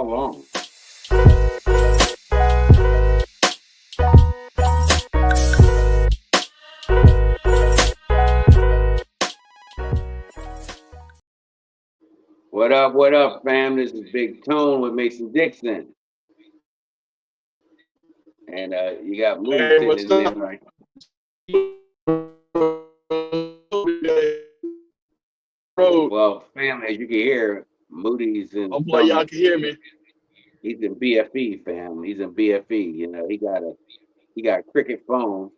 all along. What up, fam? This is Big Tone with Mason Dixon. And you got Moody Hey, sitting what's in there up? like, Road. well, fam, as you can hear, Moody's in Hopefully y'all some, can hear me. he's in BFE, fam. He's in BFE. He got a cricket phone,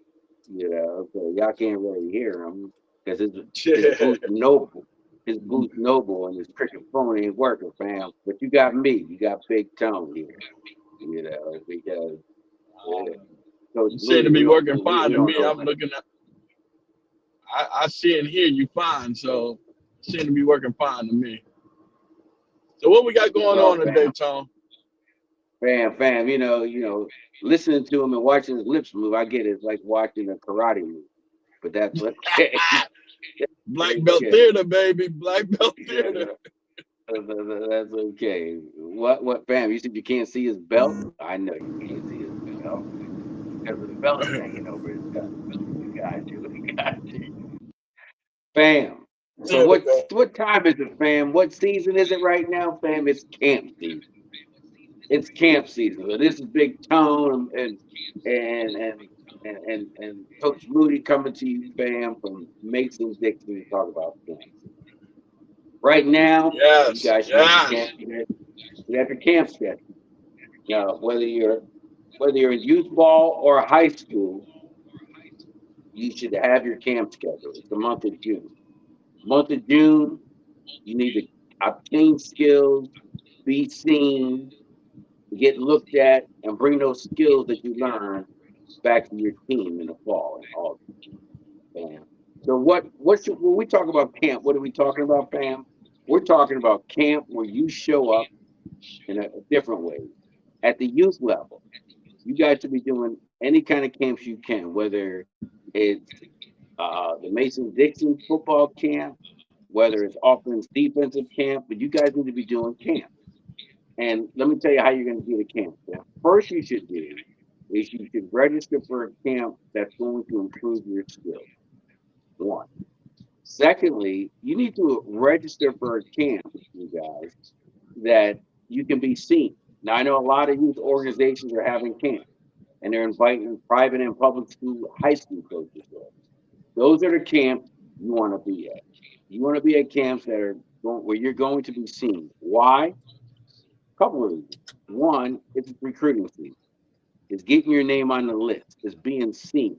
so y'all can't really hear him because his Boost Noble, and his cricket phone ain't working, fam. But you got me, you got Big Tone here, because uh, Coach You seem Moody, to be working we fine to don't me. know I'm what. looking at I see and hear you fine, so seem to be working fine to me. So what we got going Well, on today, fam, Tom? fam, listening to him and watching his lips move, I get it. It's like watching a karate movie, but that's okay. Black belt Okay. theater, baby. Black belt theater. That's okay. What, fam? You said you can't see his belt? I know you can't see his belt because the belt's hanging over his gut. We got you. We got you. Fam. So Theater, what time is it, fam? What season is it right now, fam? It's camp season. It's camp season. So this is Big Tone and and and Coach Moody coming to you, fam, from Mason Dixon to talk about camp. Right now, you yes, guys should have your camp. yes. You have your camp schedule. Now, whether you're in youth ball or high school, you should have your camp schedule. It's the month of June. Month of June, you need to obtain skills, be seen, get looked at, and bring those skills that you learn back to your team in the fall and August. Fam. So when we talk about camp, what are we talking about, fam? We're talking about camp where you show up in a different way at the youth level. You guys should be doing any kind of camps you can, whether it's the Mason Dixon football camp, whether it's offense defensive camp, but you guys need to be doing camp. And let me tell you how you're going to do the camp. The first you should do is you should register for a camp that's going to improve your skills. One. Secondly, you need to register for a camp, you guys, that you can be seen. Now I know a lot of youth organizations are having camps and they're inviting private and public school, high school coaches there. Those are the camps you want to be at. You want to be at camps that are where you're going to be seen. Why? A couple of reasons. One, it's recruiting season. It's getting your name on the list. It's being seen.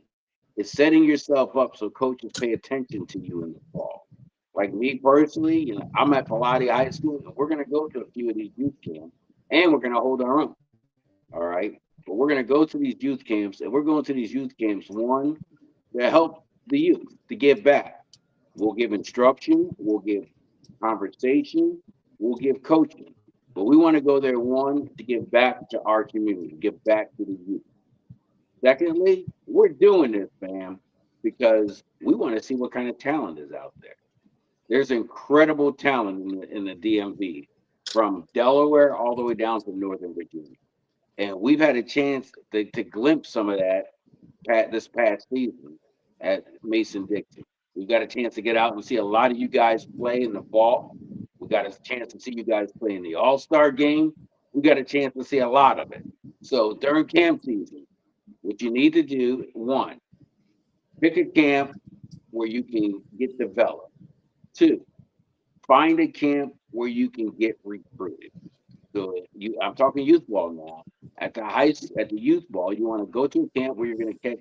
It's setting yourself up so coaches pay attention to you in the fall. Like me personally, I'm at Pilates High School, and we're going to go to a few of these youth camps, and we're going to hold our own. All right, but we're going to go to these youth camps, and we're going to these youth camps one to help the youth to give back. We'll give instruction, we'll give conversation, we'll give coaching. But we want to go there one to give back to our community, give back to the youth. Secondly, we're doing this, fam, because we want to see what kind of talent is out there. There's incredible talent in the DMV, from Delaware all the way down to Northern Virginia. And we've had a chance to glimpse some of that this past season at Mason Dixon. We got a chance to get out and see a lot of you guys play in the fall. We got a chance to see you guys play in the All Star game. We got a chance to see a lot of it. So during camp season, what you need to do, one, pick a camp where you can get developed. Two, find a camp where you can get recruited. So I'm talking youth ball now. At the youth ball, you want to go to a camp where you're going to catch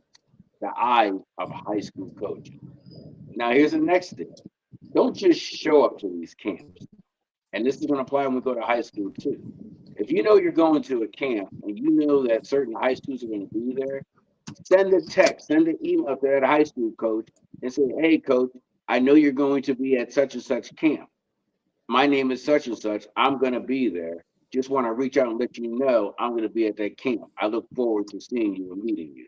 the eye of high school coaches. Now, here's the next thing: don't just show up to these camps. And this is going to apply when we go to high school too. If you know you're going to a camp and you know that certain high schools are going to be there, send a text, send an email to that high school coach and say, "Hey, coach, I know you're going to be at such and such camp. My name is such and such. I'm going to be there. Just want to reach out and let you know I'm going to be at that camp. I look forward to seeing you and meeting you."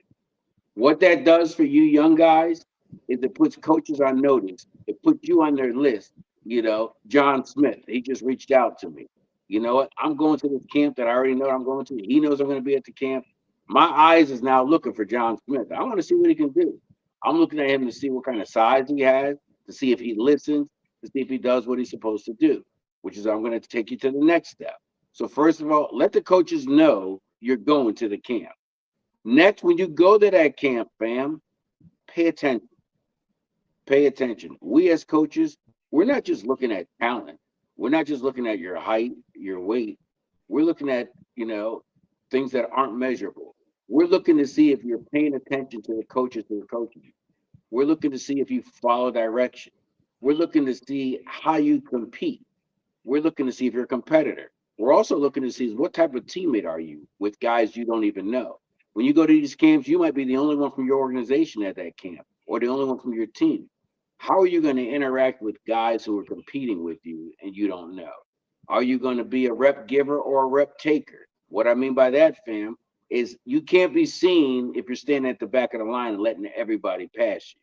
What that does for you young guys is it puts coaches on notice. It puts you on their list. John Smith, he just reached out to me. You know what? I'm going to this camp that I already know I'm going to. He knows I'm going to be at the camp. My eyes is now looking for John Smith. I want to see what he can do. I'm looking at him to see what kind of size he has, to see if he listens, to see if he does what he's supposed to do, which is I'm going to take you to the next step. So, first of all, let the coaches know you're going to the camp. Next, when you go to that camp, fam, pay attention. Pay attention. We as coaches, we're not just looking at talent. We're not just looking at your height, your weight. We're looking at, things that aren't measurable. We're looking to see if you're paying attention to the coaches who are coaching you. We're looking to see if you follow direction. We're looking to see how you compete. We're looking to see if you're a competitor. We're also looking to see what type of teammate are you with guys you don't even know. When you go to these camps, you might be the only one from your organization at that camp or the only one from your team. How are you going to interact with guys who are competing with you and you don't know? Are you going to be a rep giver or a rep taker? What I mean by that, fam, is you can't be seen if you're standing at the back of the line and letting everybody pass you.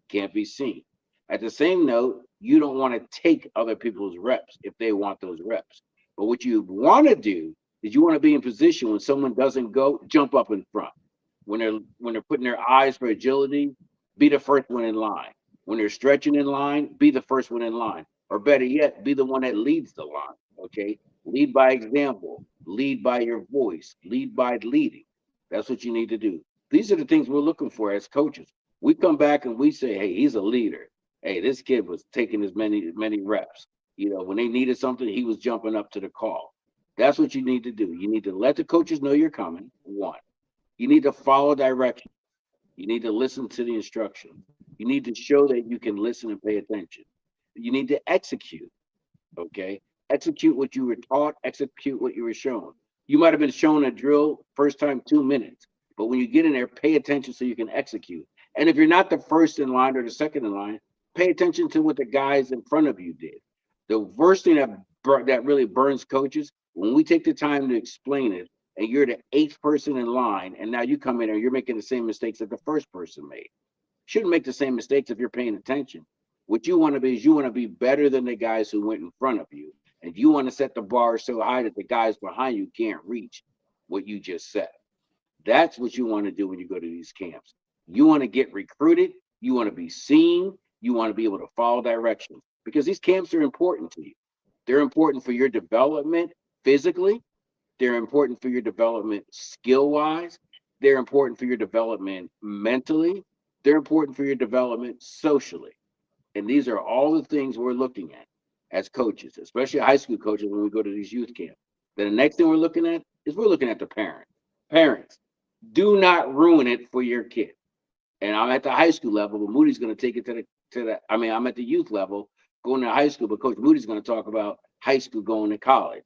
Can't be seen. At the same note, you don't want to take other people's reps if they want those reps. But what you want to do is you want to be in position when someone doesn't go, jump up in front. When they're putting their eyes for agility, be the first one in line. When they're stretching in line, be the first one in line. Or better yet, be the one that leads the line. Okay. Lead by example, lead by your voice, lead by leading. That's what you need to do. These are the things we're looking for as coaches. We come back and we say, hey, he's a leader. Hey, this kid was taking as many reps. When they needed something, he was jumping up to the call. That's what you need to do. You need to let the coaches know you're coming. One, you need to follow direction. You need to listen to the instructions. You need to show that you can listen and pay attention. You need to execute. Okay. Execute what you were taught, execute what you were shown. You might have been shown a drill first time 2 minutes, but when you get in there, pay attention so you can execute. And if you're not the first in line or the second in line, pay attention to what the guys in front of you did. The worst thing that really burns coaches when we take the time to explain it, and you're the eighth person in line, and now you come in and you're making the same mistakes that the first person made. Shouldn't make the same mistakes if you're paying attention. What you want to be is you want to be better than the guys who went in front of you. And you want to set the bar so high that the guys behind you can't reach what you just set. That's what you want to do when you go to these camps. You want to get recruited. You want to be seen. You want to be able to follow directions because these camps are important to you. They're important for your development physically. They're important for your development skill wise. They're important for your development mentally. They're important for your development socially. And these are all the things we're looking at as coaches, especially high school coaches when we go to these youth camps. Then the next thing we're looking at is we're looking at the parents. Parents, do not ruin it for your kid. And I'm at the high school level, but Moody's going to take it to the. I mean, I'm at the youth level going to high school, but Coach Moody's going to talk about high school going to college.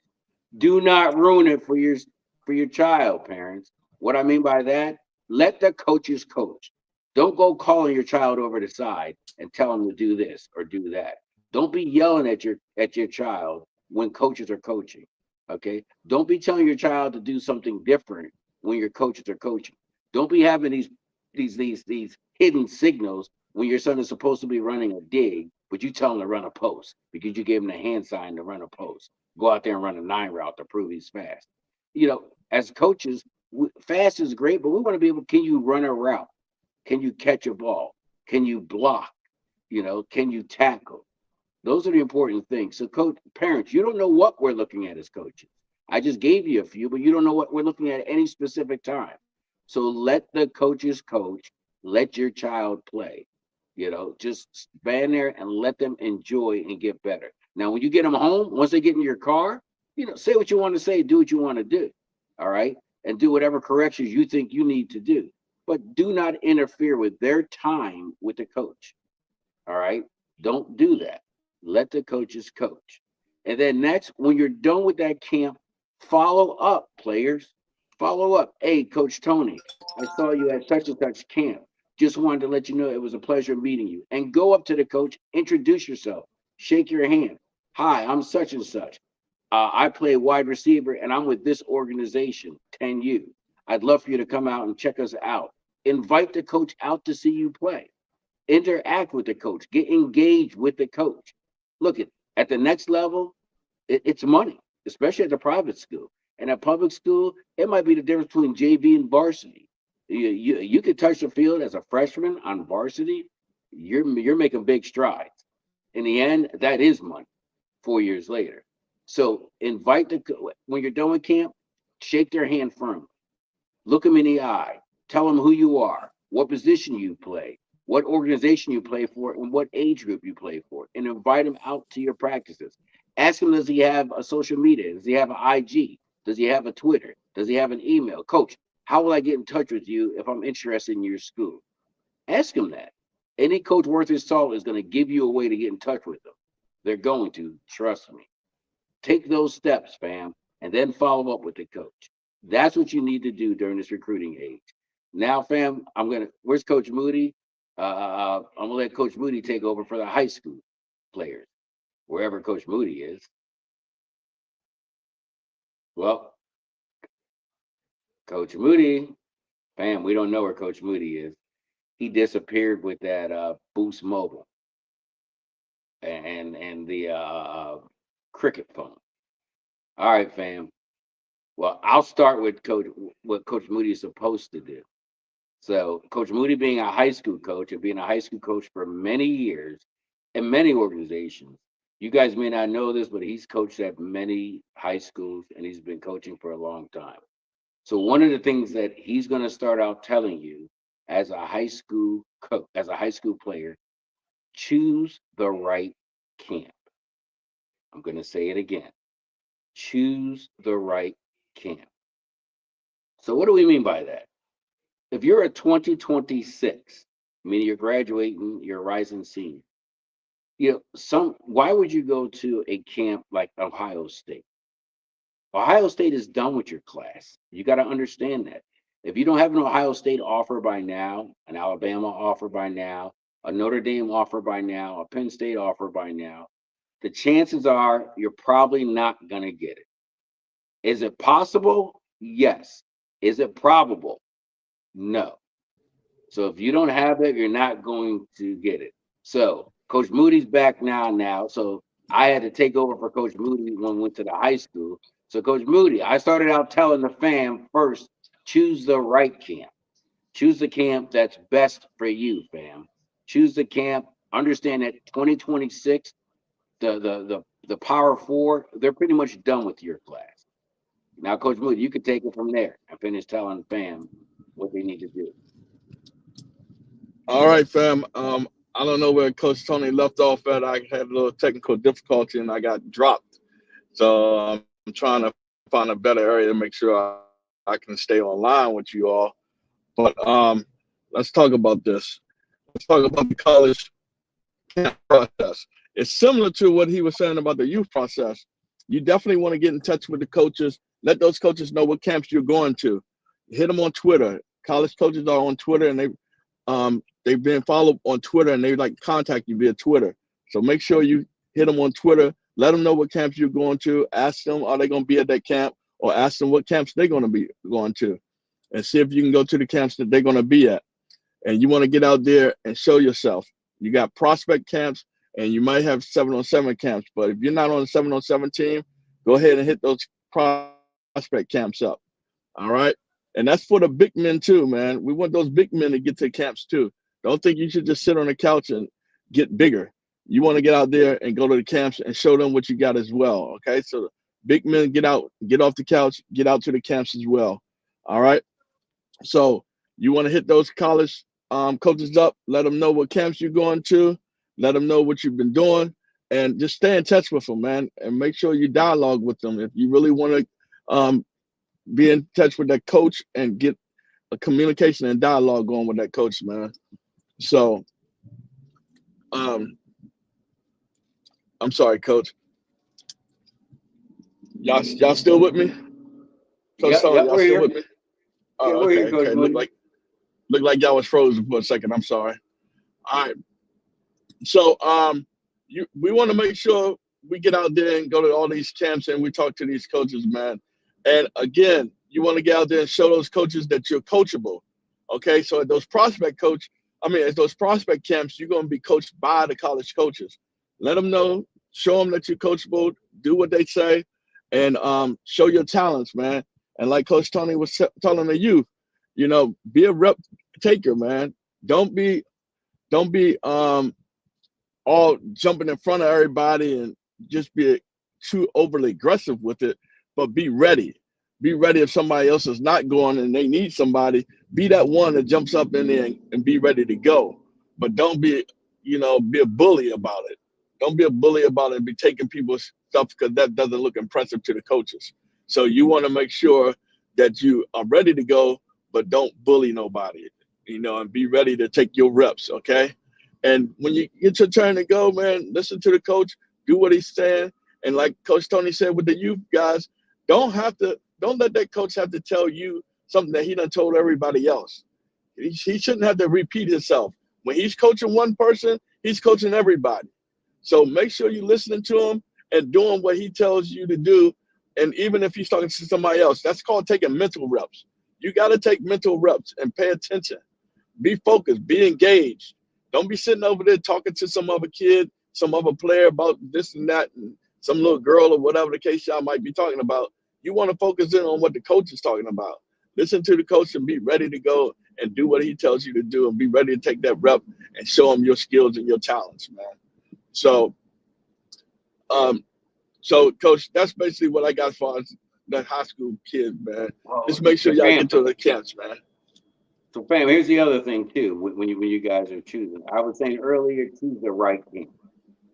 Do not ruin it for your child, parents. What I mean by that, let the coaches coach. Don't go calling your child over the side and tell them to do this or do that. Don't be yelling at your child when coaches are coaching. Okay? Don't be telling your child to do something different when your coaches are coaching. Don't be having these hidden signals when your son is supposed to be running a dig, but you tell him to run a post because you gave him the hand sign to run a post. Go out there and run a 9 route to prove he's fast. As coaches, fast is great, but we want to be able. Can you run a route? Can you catch a ball? Can you block? Can you tackle? Those are the important things. So, coach, parents, you don't know what we're looking at as coaches. I just gave you a few, but you don't know what we're looking at any specific time. So let the coaches coach. Let your child play. Just stand there and let them enjoy and get better. Now, when you get them home, once they get in your car, say what you want to say, do what you want to do. All right. And do whatever corrections you think you need to do. But do not interfere with their time with the coach. All right. Don't do that. Let the coaches coach. And then next, when you're done with that camp, follow up, players. Follow up. Hey, Coach Tony, I saw you at such and such camp. Just wanted to let you know it was a pleasure meeting you. And go up to the coach, introduce yourself, shake your hand. Hi, I'm such and such. I play wide receiver and I'm with this organization, 10U. I'd love for you to come out and check us out. Invite the coach out to see you play. Interact with the coach, get engaged with the coach. Look at the next level, it's money. especially at the private school. And at public school, it might be the difference between JV and varsity. You could touch the field as a freshman on varsity. You're making big strides. In the end, that is money 4 years later. So invite when you're done with camp, shake their hand firmly. Look them in the eye. Tell them who you are, what position you play, what organization you play for, and what age group you play for, and invite him out to your practices. Ask him, does he have a social media? Does he have an IG? Does he have a Twitter? Does he have an email? Coach, how will I get in touch with you if I'm interested in your school? Ask him that. Any coach worth his salt is going to give you a way to get in touch with them. They're going to, trust me. Take those steps, fam, and then follow up with the coach. That's what you need to do during this recruiting age. Now, fam, where's Coach Moody? I'm gonna let Coach Moody take over for the high school players, wherever Coach Moody is. Well, Coach Moody, fam, we don't know where Coach Moody is. He disappeared with that Boost Mobile and the Cricket phone. All right, fam. Well, I'll start with what Coach Moody is supposed to do. So, Coach Moody being a high school coach and being a high school coach for many years in many organizations, you guys may not know this, but he's coached at many high schools and he's been coaching for a long time. So, one of the things that he's going to start out telling you as a high school coach, as a high school player, choose the right camp. I'm going to say it again, choose the right camp. So, what do we mean by that? If you're a 2026, meaning you're graduating, you're a rising senior, why would you go to a camp like Ohio State? Ohio State is done with your class. You got to understand that. If you don't have an Ohio State offer by now, an Alabama offer by now, a Notre Dame offer by now, a Penn State offer by now, the chances are you're probably not going to get it. Is it possible? Yes. Is it probable? No. So if you don't have it, you're not going to get it. So Coach Moody's back now. So I had to take over for Coach Moody when we went to the high school. So Coach Moody, I started out telling the fam first, choose the right camp. Choose the camp that's best for you, fam. Choose the camp. Understand that 2026, the Power Four, they're pretty much done with your class. Now, Coach Moody, you could take it from there and finish telling the fam what they need to do. All right, fam. I don't know where Coach Tony left off at. I had a little technical difficulty and I got dropped. So I'm trying to find a better area to make sure I can stay online with you all. But let's talk about this. Let's talk about the college camp process. It's similar to what he was saying about the youth process. You definitely want to get in touch with the coaches. Let those coaches know what camps you're going to. Hit them on Twitter. College coaches are on Twitter and they've been followed on Twitter and they like contact you via Twitter. So make sure you hit them on Twitter. Let them know what camps you're going to. Ask them, are they going to be at that camp? Or ask them what camps they're going to be going to. And see if you can go to the camps that they're going to be at. And you want to get out there and show yourself. You got prospect camps and you might have 7-on-7 camps. But if you're not on the 7-on-7 team, go ahead and hit those prospect camps up. All right. And that's for the big men too, man. We want those big men to get to camps too. Don't think you should just sit on the couch and get bigger. You want to get out there and go to the camps and show them what you got as well. Okay. So big men get out, get off the couch, get out to the camps as well. All right. So you want to hit those college coaches up, let them know what camps you're going to, let them know what you've been doing, and just stay in touch with them, man, and make sure you dialogue with them. If you really want to be in touch with that coach and get a communication and dialogue going with that coach, man. So, um, I'm sorry, coach. Y'all still with me? Coach Yep, Tony, yep, y'all we're still here. with me? Yeah, Oh, we're here, okay, Coach okay. Moody. Look like y'all was frozen for a second. I'm sorry. All right. So we want to make sure we get out there and go to all these camps and we talk to these coaches, man. And again, you want to get out there and show those coaches that you're coachable. Okay, so at those at those prospect camps, you're going to be coached by the college coaches. Let them know, show them that you're coachable, do what they say, and show your talents, man. And like Coach Tony was telling the youth, be a rep taker, man. Don't be don't be all jumping in front of everybody and just be too overly aggressive with it, but be ready. Be ready if somebody else is not going and they need somebody. Be that one that jumps up in there and be ready to go. But don't be, be a bully about it. Don't be a bully about it and be taking people's stuff because that doesn't look impressive to the coaches. So you want to make sure that you are ready to go, but don't bully nobody, and be ready to take your reps, okay? And when you get your turn to go, man, listen to the coach, do what he's saying. And like Coach Tony said with the youth guys, don't let that coach have to tell you something that he done told everybody else. He shouldn't have to repeat himself. When he's coaching one person, he's coaching everybody. So make sure you're listening to him and doing what he tells you to do. And even if he's talking to somebody else, that's called taking mental reps. You got to take mental reps and pay attention. Be focused, be engaged. Don't be sitting over there talking to some other kid, some other player about this and that, and some little girl or whatever the case y'all might be talking about. You want to focus in on what the coach is talking about. Listen to the coach and be ready to go and do what he tells you to do and be ready to take that rep and show him your skills and your talents, man. So, um, so coach, that's basically what I got as far as the high school kids, man. Well, Just make sure y'all fam, get to the camps, man. so fam, here's the other thing too. When you guys are choosing, I was saying earlier, choose the right team.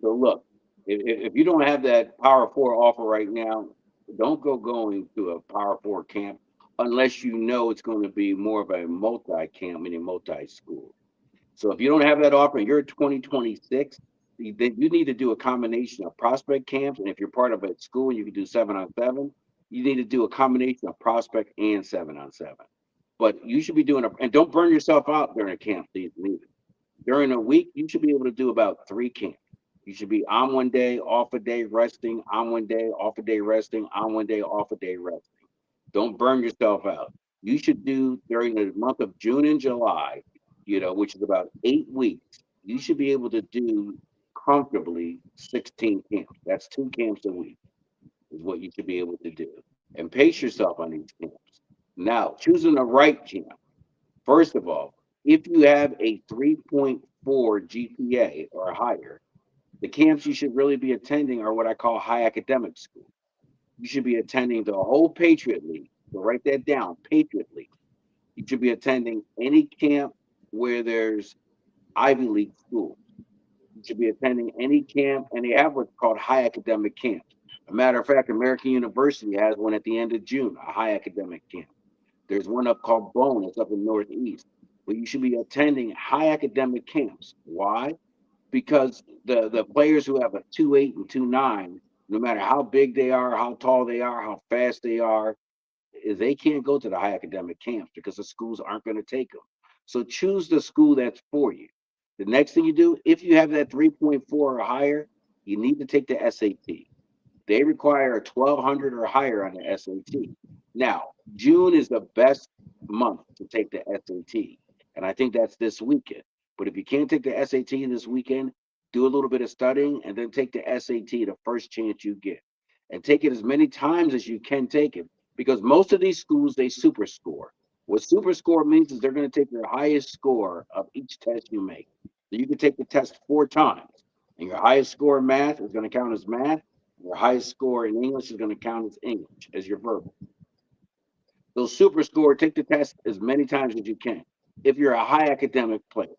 So look, if you don't have that Power Four offer right now, don't go going to a Power Four camp unless you know it's going to be more of a multi camp, meaning multi school. So if you don't have that offer and you're 2026, then you need to do a combination of prospect camps. And if you're part of a school and you can do 7-on-7, you need to do a combination of prospect and 7-on-7. But you should be doing and don't burn yourself out during a camp season either. During a week, you should be able to do about 3 camps. You should be on one day, off a day, resting, on one day, off a day, resting, on one day, off a day, resting. Don't burn yourself out. You should do during the month of June and July, which is about 8 weeks. You should be able to do comfortably 16 camps. That's 2 camps a week, is what you should be able to do. And pace yourself on these camps. Now, choosing the right camp. First of all, if you have a 3.4 GPA or higher, the camps you should really be attending are what I call high academic school. You should be attending the whole Patriot League. So write that down, Patriot League. You should be attending any camp where there's Ivy League schools. You should be attending any camp, and they have what's called high academic camps. A matter of fact, American University has one at the end of June, a high academic camp. There's one up called Bone, it's up in Northeast. But you should be attending high academic camps. Why? Because the players who have a 2.8 and 2.9, no matter how big they are, how tall they are, how fast they are, they can't go to the high academic camps because the schools aren't going to take them. So choose the school that's for you. The next thing you do, if you have that 3.4 or higher, you need to take the SAT. They require a 1200 or higher on the SAT. Now, June is the best month to take the SAT, and I think that's this weekend. But if you can't take the SAT this weekend, do a little bit of studying and then take the SAT the first chance you get. And take it as many times as you can take it because most of these schools they super score. What super score means is they're going to take your highest score of each test you make. So you can take the test 4 times, and your highest score in math is going to count as math. Your highest score in English is going to count as English, as your verbal. So super score, take the test as many times as you can. If you're a high academic player.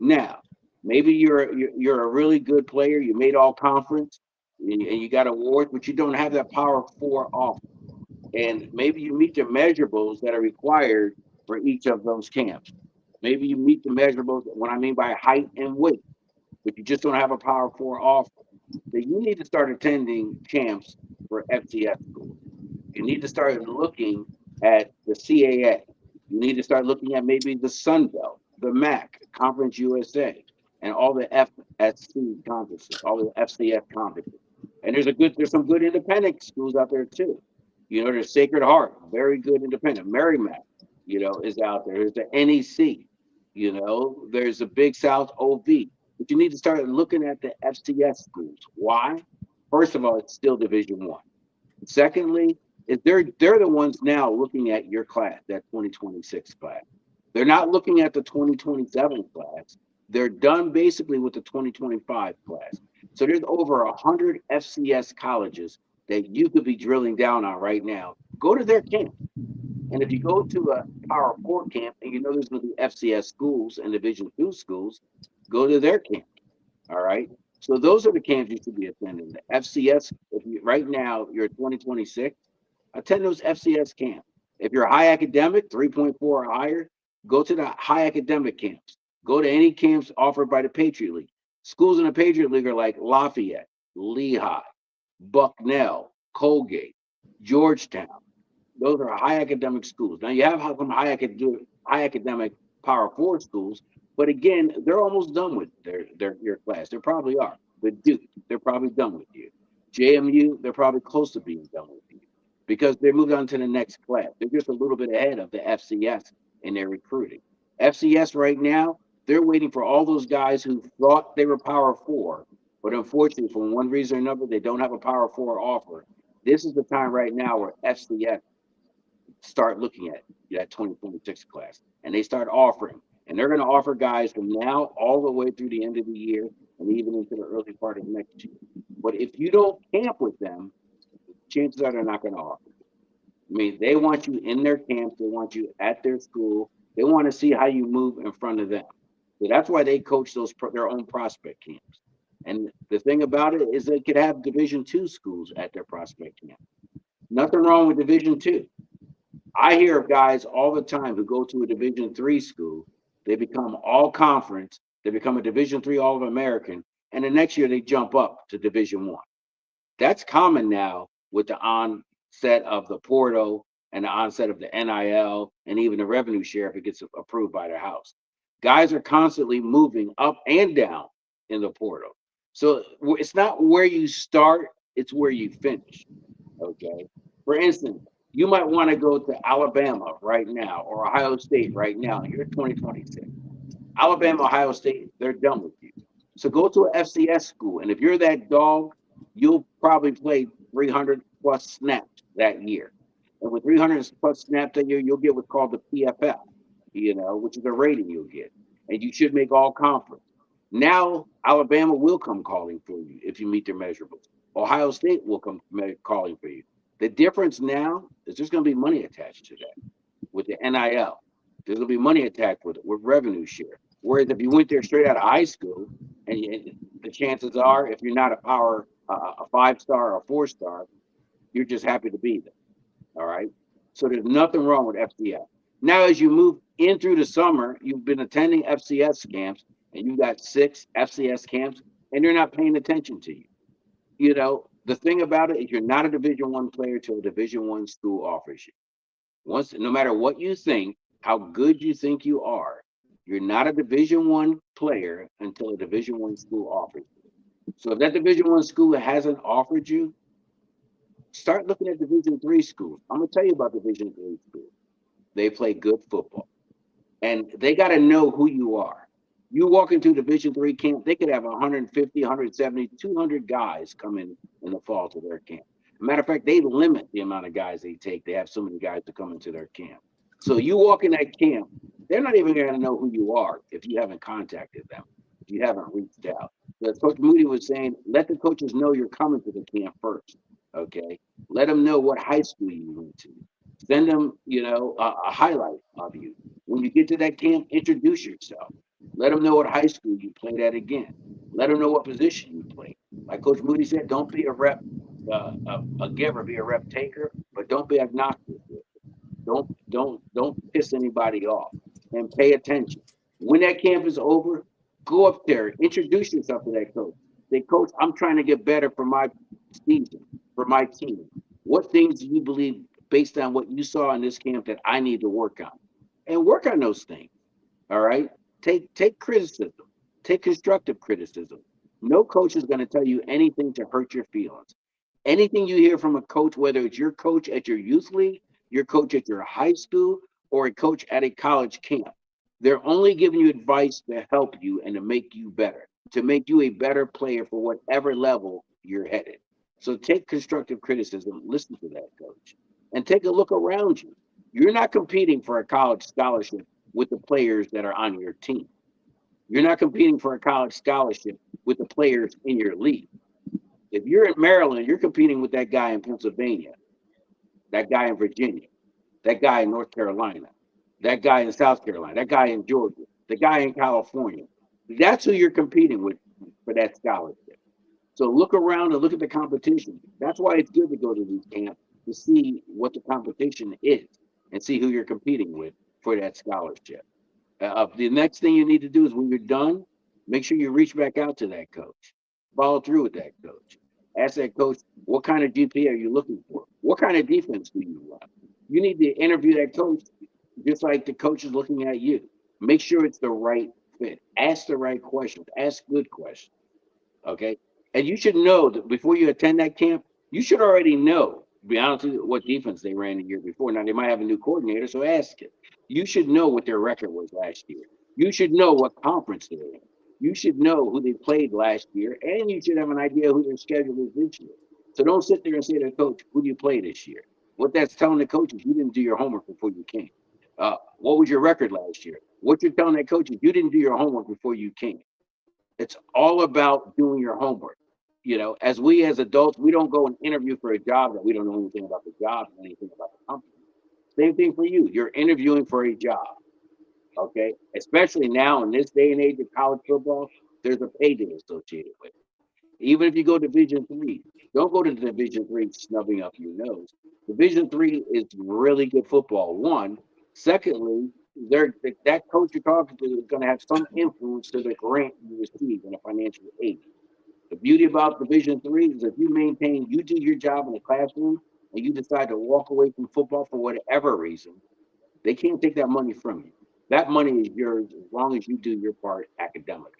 Now, maybe you're a really good player, you made all conference, and you got awards, but you don't have that Power Four offer. And maybe you meet the measurables that are required for each of those camps. Maybe you meet the measurables, what I mean by height and weight, but you just don't have a Power Four offer. So you need to start attending camps for FCS schools. You need to start looking at the CAA. You need to start looking at maybe the Sun Belt, the MAC, Conference USA, and all the FSC conferences, all the FCS conferences. And there's some good independent schools out there too. There's Sacred Heart, very good independent. Merrimack, is out there. There's the NEC. There's the Big South OV. But you need to start looking at the FCS schools. Why? First of all, it's still Division One. Secondly, is they're the ones now looking at your class, that 2026 class. They're not looking at the 2027 class. They're done basically with the 2025 class. So there's over 100 FCS colleges that you could be drilling down on right now. Go to their camp. And if you go to a Power Four camp and you know there's going to be FCS schools and Division two schools, go to their camp. All right. So those are the camps you should be attending. The FCS, if you right now you're 2026, attend those FCS camps. If you're high academic, 3.4 or higher, go to the high academic camps. Go to any camps offered by the Patriot League. Schools in the Patriot League are like Lafayette, Lehigh, Bucknell, Colgate, Georgetown. Those are high academic schools. Now you have some high academic Power Four schools, but again, they're almost done with their your class. They probably are. But Duke, they're probably done with you. JMU, they're probably close to being done with you because they moved on to the next class. They're just a little bit ahead of the FCS in their recruiting. FCS right now, they're waiting for all those guys who thought they were Power Four, but unfortunately, for one reason or another, they don't have a Power Four offer. This is the time right now where FCS start looking at that 2026 class and they start offering. And they're going to offer guys from now all the way through the end of the year and even into the early part of next year. But if you don't camp with them, chances are they're not going to offer. I mean, they want you in their camps, they want you at their school, they want to see how you move in front of them. So that's why they coach their own prospect camps. And the thing about it is they could have Division two schools at their prospect camp. Nothing wrong with Division two. I hear of guys all the time who go to a Division three school, they become all conference, they become a Division three All American, and the next year they jump up to Division one. That's common now with the onset of the portal and the onset of the NIL and even the revenue share if it gets approved by the House. Guys are constantly moving up and down in the portal. So it's not where you start, it's where you finish. Okay. For instance, you might want to go to Alabama right now or Ohio State right now. You're 2026. Alabama, Ohio State, they're done with you. So go to an FCS school. And if you're that dog, you'll probably play 300 plus snaps that year. And with 300 plus snaps that year, you'll get what's called the PFF, which is a rating you'll get. And you should make all conference. Now, Alabama will come calling for you if you meet their measurables. Ohio State will come calling for you. The difference now is there's going to be money attached to that with the NIL. There's going to be money attached with revenue share. Whereas if you went there straight out of high school, and the chances are, if you're not a 5 star or a 4 star, you're just happy to be there. All right. So there's nothing wrong with FCS. Now, as you move in through the summer, you've been attending FCS camps, and you've got 6 FCS camps, and they're not paying attention to you. The thing about it is you're not a Division one player till a Division one school offers you. Once, no matter what you think, how good you think you are, you're not a Division one player until a Division one school offers you. So if that Division one school hasn't offered you, start looking at Division three schools. I'm gonna tell you about Division three schools. They play good football, and they got to know who you are. You walk into Division three camp, they could have 150, 170, 200 guys come in the fall to their camp. As a matter of fact, they limit the amount of guys they take. They have so many guys to come into their camp. So you walk in that camp, they're not even going to know who you are if you haven't contacted them, if you haven't reached out. As Coach Moody was saying, let the coaches know you're coming to the camp first. Okay, let them know what high school you went to. Send them, a highlight of you. When you get to that camp, introduce yourself. Let them know what high school you played at again. Let them know what position you played. Like Coach Moody said, don't be a rep, a giver, be a rep taker, but don't be agnostic. Don't piss anybody off, and pay attention. When that camp is over, go up there, introduce yourself to that coach. Say, Coach, I'm trying to get better for my season, for my team. What things do you believe based on what you saw in this camp that I need to work on? And work on those things. All right. Take criticism. Take constructive criticism. No coach is going to tell you anything to hurt your feelings. Anything you hear from a coach, whether it's your coach at your youth league, your coach at your high school, or a coach at a college camp, they're only giving you advice to help you and to make you better, to make you a better player for whatever level you're headed. So take constructive criticism, listen to that coach, and take a look around you. You're not competing for a college scholarship with the players that are on your team. You're not competing for a college scholarship with the players in your league. If you're in Maryland, you're competing with that guy in Pennsylvania, that guy in Virginia, that guy in North Carolina, that guy in South Carolina, that guy in Georgia, the guy in California. That's who you're competing with for that scholarship. So look around and look at the competition. That's why it's good to go to these camps to see what the competition is and see who you're competing with for that scholarship. The next thing you need to do is when you're done, make sure you reach back out to that coach. Follow through with that coach. Ask that coach, what kind of GP are you looking for? What kind of defense do you run? You need to interview that coach just like the coach is looking at you. Make sure it's the right fit. Ask the right questions. Ask good questions. Okay. And you should know that before you attend that camp, you should already know, to be honest with you, what defense they ran the year before. Now, they might have a new coordinator, so ask it. You should know what their record was last year. You should know what conference they're in. You should know who they played last year, and you should have an idea who their schedule is this year. So don't sit there and say to the coach, who do you play this year? What that's telling the coach is you didn't do your homework before you came. What was your record last year? What you're telling that coach is you didn't do your homework before you came. It's all about doing your homework. As we as adults, we don't go and interview for a job that we don't know anything about the job, anything about the company. Same thing for you. You're interviewing for a job, okay? Especially now in this day and age of college football, there's a payday associated with it. Even if you go Division 3, don't go to Division 3 snubbing up your nose. Division 3 is really good football. One, secondly, that coach you're talking to is going to have some influence to the grant you receive in a financial aid. The beauty about Division 3 is if you do your job in the classroom, and you decide to walk away from football for whatever reason, they can't take that money from you. That money is yours as long as you do your part academically.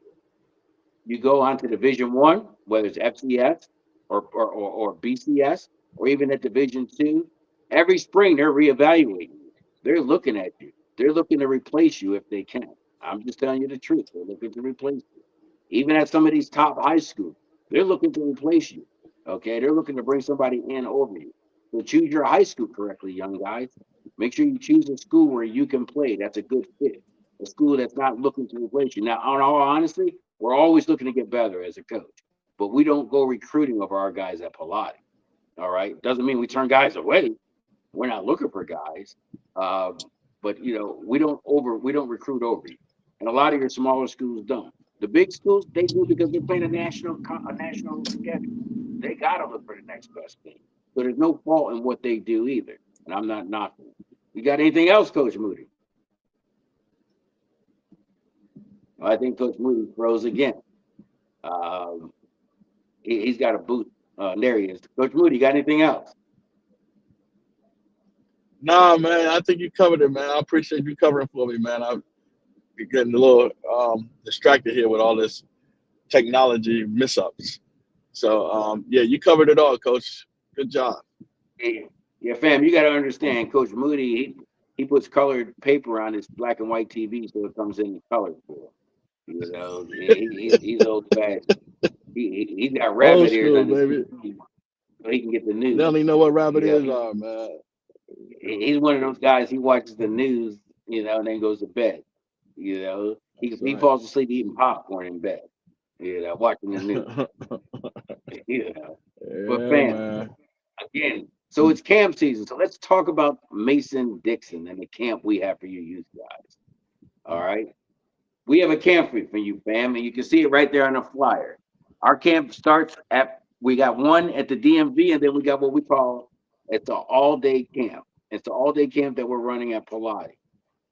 You go on to Division 1, whether it's FCS or BCS or even at Division 2, every spring they're reevaluating you. They're looking at you. They're looking to replace you if they can. I'm just telling you the truth. They're looking to replace you. Even at some of these top high schools, they're looking to replace you. Okay, they're looking to bring somebody in over you. So choose your high school correctly, young guys. Make sure you choose a school where you can play. That's a good fit. A school that's not looking to replace you. Now, on all honesty, we're always looking to get better as a coach, but we don't go recruiting over our guys at Pilates. All right, doesn't mean we turn guys away. We're not looking for guys, um, but we don't recruit over you, and a lot of your smaller schools don't. The big schools they do because they're playing a national schedule. They got to look for the next best thing. So there's no fault in what they do either, and I'm not knocking it. You got anything else, Coach Moody? I think Coach Moody froze again. Um, he's got a boot. There he is. Coach Moody, you got anything else? Nah, man, I think you covered it, man. I appreciate you covering for me, man. I'm getting a little distracted here with all this technology mishap. So yeah, you covered it all, Coach. Good job. Yeah, yeah, fam, you got to understand, Coach Moody, he puts colored paper on his black and white TV so it comes in color for him. He's old fashioned. He's got Old rabbit ears school, on his baby. TV so he can get the They don't news. even know what rabbit You know, ears are, man. he's one of those guys. He watches the news, and then goes to bed. That's He right. falls asleep eating popcorn in bed. Watching the news. You know, but Yeah, fam, man. again, so it's camp season. So let's talk about Mason Dixon and the camp we have for you youth guys. All right. We have a camp for you, fam, and you can see it right there on the flyer. Our camp starts we got one at the DMV, and then we got what we call it's an all-day camp. It's the all-day camp that we're running at Pilates.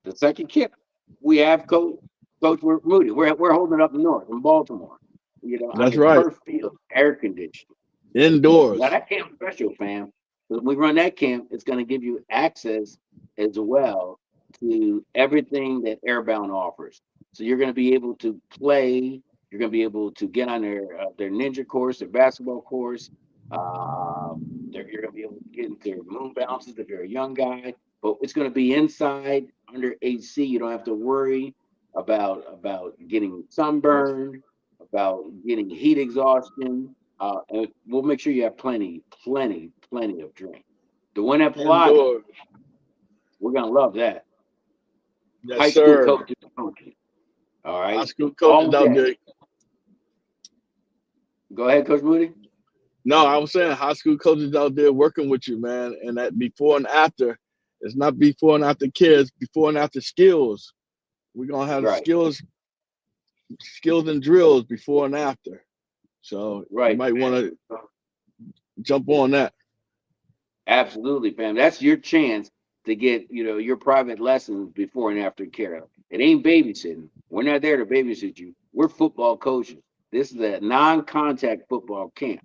The second camp, we have Coach Moody. We're holding up north in Baltimore, on That's the right. turf field, air conditioned. Now Indoors. that camp's special, fam. When we run that camp, it's going to give you access as well to everything that Airbound offers. So you're going to be able to play. You're going to be able to get on their ninja course, their basketball course. You're going to be able to get into their moon bounces if you're a young guy. But it's going to be inside under AC. You don't have to worry about getting sunburned, about getting heat exhaustion. And we'll make sure you have plenty of drink. The one at Pilates, Indoor. we're gonna love that. Yes, High school sir. coaches coaching. All High right, school all coaches out day. there. Go ahead, Coach Moody. No, I was saying high school coaches out there working with you, man. And that before and after, it's not before and after kids, before and after skills. We're gonna have Right, skills and drills before and after. So you right, might want man. to jump on that. Absolutely, fam. That's your chance to get, your private lessons before and after care. It ain't babysitting. We're not there to babysit you. We're football coaches. This is a non-contact football camp.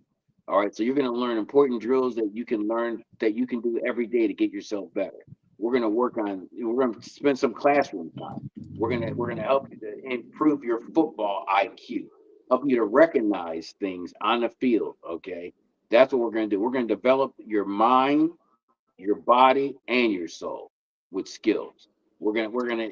All right, so you're going to learn important drills that you can learn that you can do every day to get yourself better. We're going to spend some classroom time. We're going to help you to improve your football IQ, help you to recognize things on the field, okay? That's what we're going to do. We're going to develop your mind, your body, and your soul with skills. We're gonna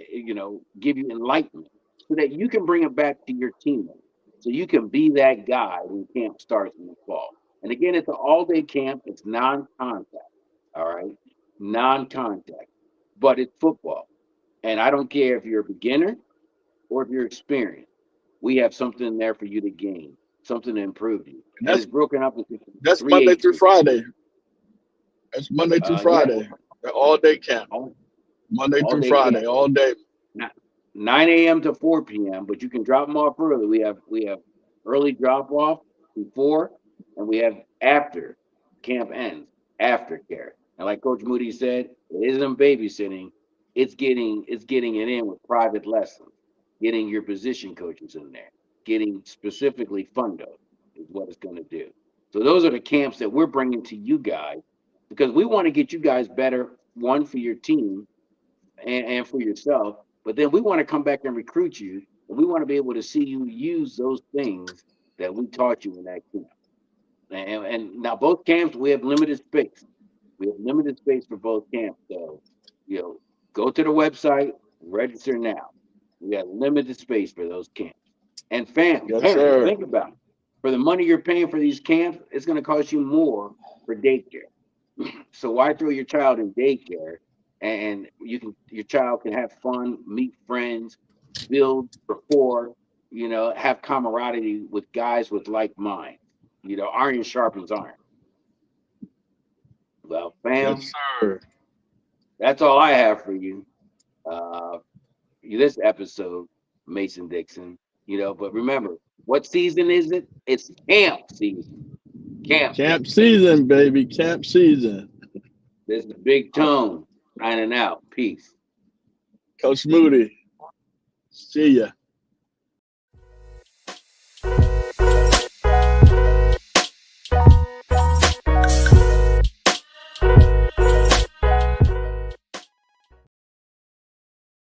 give you enlightenment so that you can bring it back to your teammates. So you can be that guy when camp starts in the fall. And again, it's an all-day camp. It's non-contact. All right, non-contact, but it's football. And I don't care if you're a beginner or if you're experienced. We have something there for you to gain, something to improve you. And And it's broken up into that's three Monday age through groups. Friday. That's Monday through Yeah, Friday. They're all day camp. all, Monday all through day camp. Friday, all day. Not 9 a.m. to 4 p.m., but you can drop them off early. We have early drop off before, and we have after camp ends, aftercare. And like Coach Moody said, it isn't babysitting. It's getting it in with private lessons, getting your position coaches in there, getting specifically fundo is what it's going to do. So those are the camps that we're bringing to you guys because we want to get you guys better. One for your team and for yourself. But then we want to come back and recruit you, and we want to be able to see you use those things that we taught you in that camp. And now both camps we have limited space. We have limited space for both camps. So, you know, go to the website, register now. We have limited space for those camps. And Yes, parents, sir. think about it. For the money you're paying for these camps, it's going to cost you more for daycare. So why throw your child in daycare and your child can have fun, meet friends, build rapport, have camaraderie with guys with like minds. Iron sharpens iron. Well, Yes, fam, sir. that's all I have for you. Uh, this episode, Mason Dixon. But remember, what season is it? It's camp season. Camp Camp season. season, baby. Camp season. This is Big Tone signing out. Peace. Coach Moody. See ya.